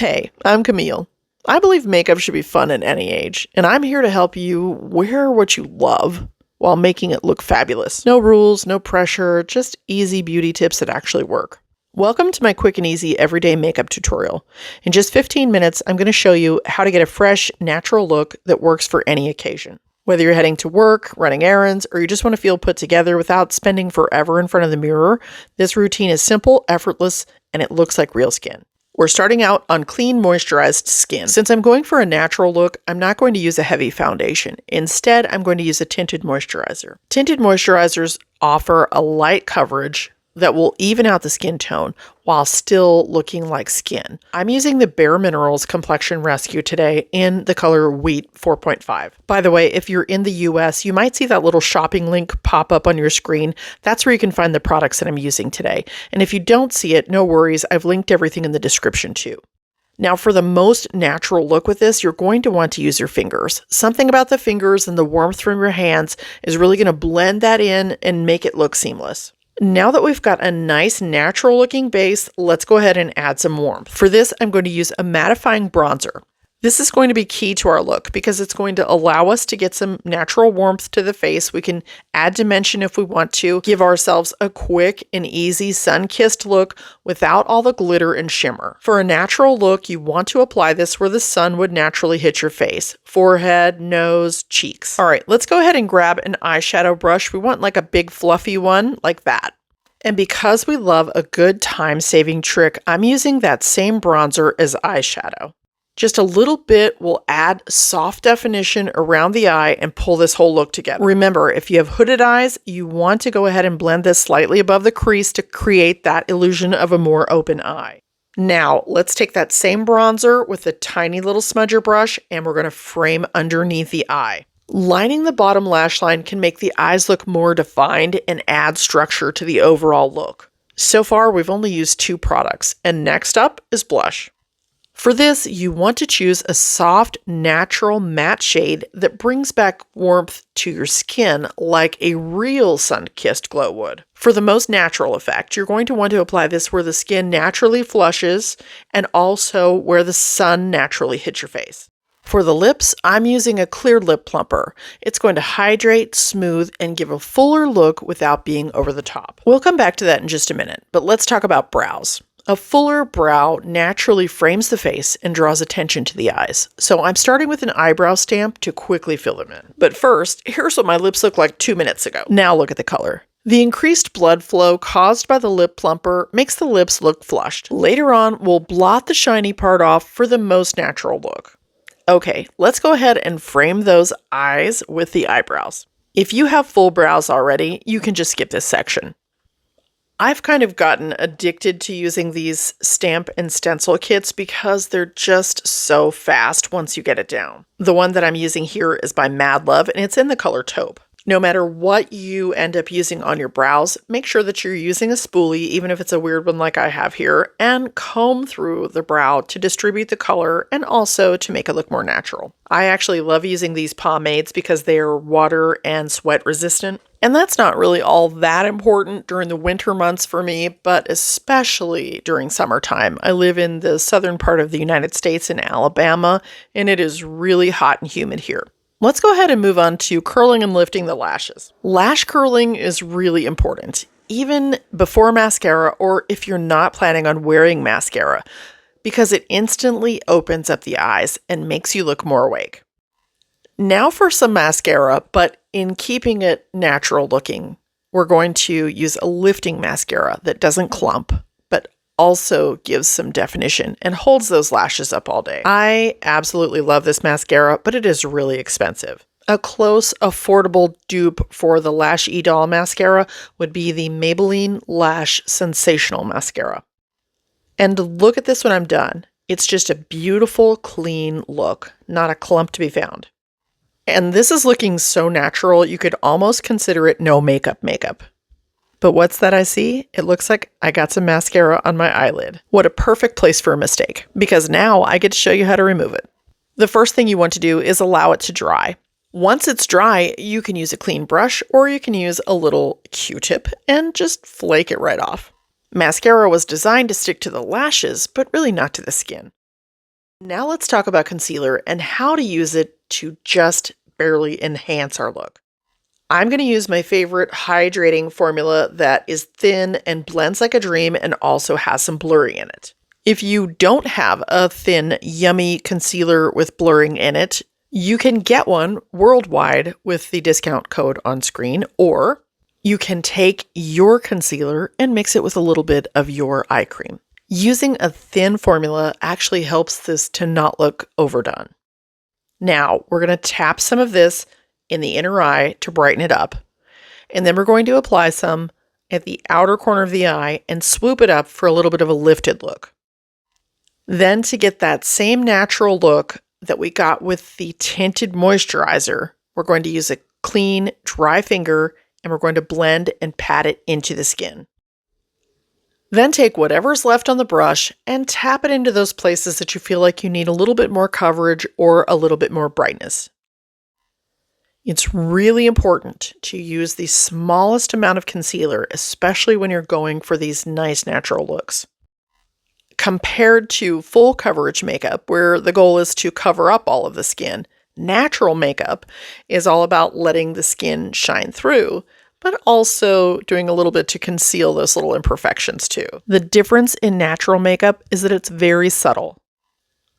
Hey, I'm Camille. I believe makeup should be fun at any age, and I'm here to help you wear what you love while making it look fabulous. No rules, no pressure, just easy beauty tips that actually work. Welcome to my quick and easy everyday makeup tutorial. In just 15 minutes, I'm going to show you how to get a fresh, natural look that works for any occasion. Whether you're heading to work, running errands, or you just want to feel put together without spending forever in front of the mirror, this routine is simple, effortless, and it looks like real skin. We're starting out on clean, moisturized skin. Since I'm going for a natural look, I'm not going to use a heavy foundation. Instead, I'm going to use a tinted moisturizer. Tinted moisturizers offer a light coverage that will even out the skin tone while still looking like skin. I'm using the Bare Minerals Complexion Rescue today in the color Wheat 4.5. By the way, if you're in the US, you might see that little shopping link pop up on your screen. That's where you can find the products that I'm using today. And if you don't see it, no worries, I've linked everything in the description too. Now, for the most natural look with this, you're going to want to use your fingers. Something about the fingers and the warmth from your hands is really going to blend that in and make it look seamless. Now that we've got a nice natural looking base, let's go ahead and add some warmth. For this, I'm going to use a mattifying bronzer. This is going to be key to our look because it's going to allow us to get some natural warmth to the face. We can add dimension if we want to, give ourselves a quick and easy sun-kissed look without all the glitter and shimmer. For a natural look, you want to apply this where the sun would naturally hit your face. Forehead, nose, cheeks. All right, let's go ahead and grab an eyeshadow brush. We want like a big fluffy one like that. And because we love a good time-saving trick, I'm using that same bronzer as eyeshadow. Just a little bit will add soft definition around the eye and pull this whole look together. Remember, if you have hooded eyes, you want to go ahead and blend this slightly above the crease to create that illusion of a more open eye. Now, let's take that same bronzer with a tiny little smudger brush and we're going to frame underneath the eye. Lining the bottom lash line can make the eyes look more defined and add structure to the overall look. So far, we've only used 2 products, and next up is blush. For this, you want to choose a soft, natural matte shade that brings back warmth to your skin like a real sun-kissed glow would. For the most natural effect, you're going to want to apply this where the skin naturally flushes and also where the sun naturally hits your face. For the lips, I'm using a clear lip plumper. It's going to hydrate, smooth, and give a fuller look without being over the top. We'll come back to that in just a minute, but let's talk about brows. A fuller brow naturally frames the face and draws attention to the eyes. So I'm starting with an eyebrow stamp to quickly fill them in. But first, here's what my lips looked like 2 minutes ago. Now look at the color. The increased blood flow caused by the lip plumper makes the lips look flushed. Later on, we'll blot the shiny part off for the most natural look. Okay, let's go ahead and frame those eyes with the eyebrows. If you have full brows already, you can just skip this section. I've kind of gotten addicted to using these stamp and stencil kits because they're just so fast once you get it down. The one that I'm using here is by Mad Love and it's in the color taupe. No matter what you end up using on your brows, make sure that you're using a spoolie, even if it's a weird one like I have here, and comb through the brow to distribute the color and also to make it look more natural. I actually love using these pomades because they are water and sweat resistant. And that's not really all that important during the winter months for me, but especially during summertime. I live in the southern part of the United States in Alabama, and it is really hot and humid here. Let's go ahead and move on to curling and lifting the lashes. Lash curling is really important, even before mascara or if you're not planning on wearing mascara, because it instantly opens up the eyes and makes you look more awake. Now for some mascara, but in keeping it natural looking, we're going to use a lifting mascara that doesn't clump, but also gives some definition and holds those lashes up all day. I absolutely love this mascara, but it is really expensive. A close, affordable dupe for the Lash E-Doll mascara would be the Maybelline Lash Sensational Mascara. And look at this when I'm done. It's just a beautiful, clean look, not a clump to be found. And this is looking so natural, you could almost consider it no makeup. But what's that I see? It looks like I got some mascara on my eyelid. What a perfect place for a mistake, because now I get to show you how to remove it. The first thing you want to do is allow it to dry. Once it's dry, you can use a clean brush or you can use a little Q-tip and just flake it right off. Mascara was designed to stick to the lashes, but really not to the skin. Now let's talk about concealer and how to use it to just barely enhance our look. I'm going to use my favorite hydrating formula that is thin and blends like a dream and also has some blurring in it. If you don't have a thin, yummy concealer with blurring in it, you can get one worldwide with the discount code on screen, or you can take your concealer and mix it with a little bit of your eye cream. Using a thin formula actually helps this to not look overdone. Now, we're going to tap some of this in the inner eye to brighten it up, and then we're going to apply some at the outer corner of the eye and swoop it up for a little bit of a lifted look. Then, to get that same natural look that we got with the Tinted Moisturizer, we're going to use a clean, dry finger, and we're going to blend and pat it into the skin. Then take whatever's left on the brush and tap it into those places that you feel like you need a little bit more coverage or a little bit more brightness. It's really important to use the smallest amount of concealer, especially when you're going for these nice natural looks. Compared to full coverage makeup, where the goal is to cover up all of the skin, natural makeup is all about letting the skin shine through, but also doing a little bit to conceal those little imperfections too. The difference in natural makeup is that it's very subtle.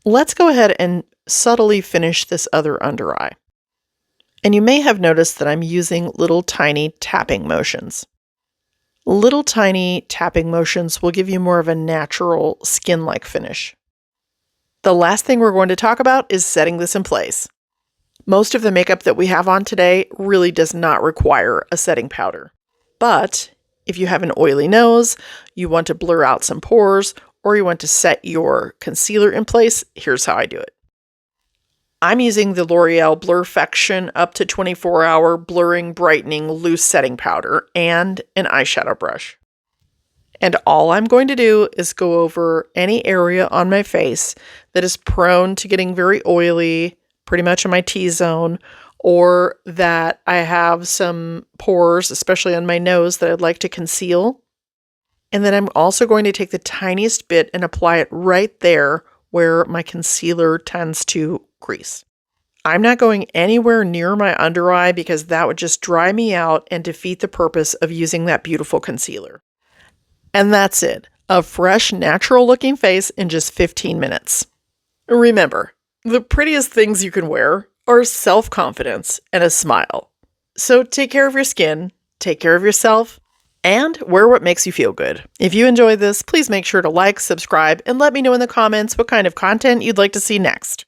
Let's go ahead and subtly finish this other under eye. And you may have noticed that I'm using little tiny tapping motions. Little tiny tapping motions will give you more of a natural skin-like finish. The last thing we're going to talk about is setting this in place. Most of the makeup that we have on today really does not require a setting powder. But if you have an oily nose, you want to blur out some pores, or you want to set your concealer in place, here's how I do it. I'm using the L'Oreal Blur Fection up to 24-hour blurring, brightening, loose setting powder and an eyeshadow brush. And all I'm going to do is go over any area on my face that is prone to getting very oily, pretty much in my T-zone, or that I have some pores, especially on my nose, that I'd like to conceal. And then I'm also going to take the tiniest bit and apply it right there where my concealer tends to crease. I'm not going anywhere near my under eye because that would just dry me out and defeat the purpose of using that beautiful concealer. And that's it. A fresh, natural looking face in just 15 minutes. Remember, the prettiest things you can wear are self-confidence and a smile. So take care of your skin, take care of yourself, and wear what makes you feel good. If you enjoyed this, please make sure to like, subscribe, and let me know in the comments what kind of content you'd like to see next.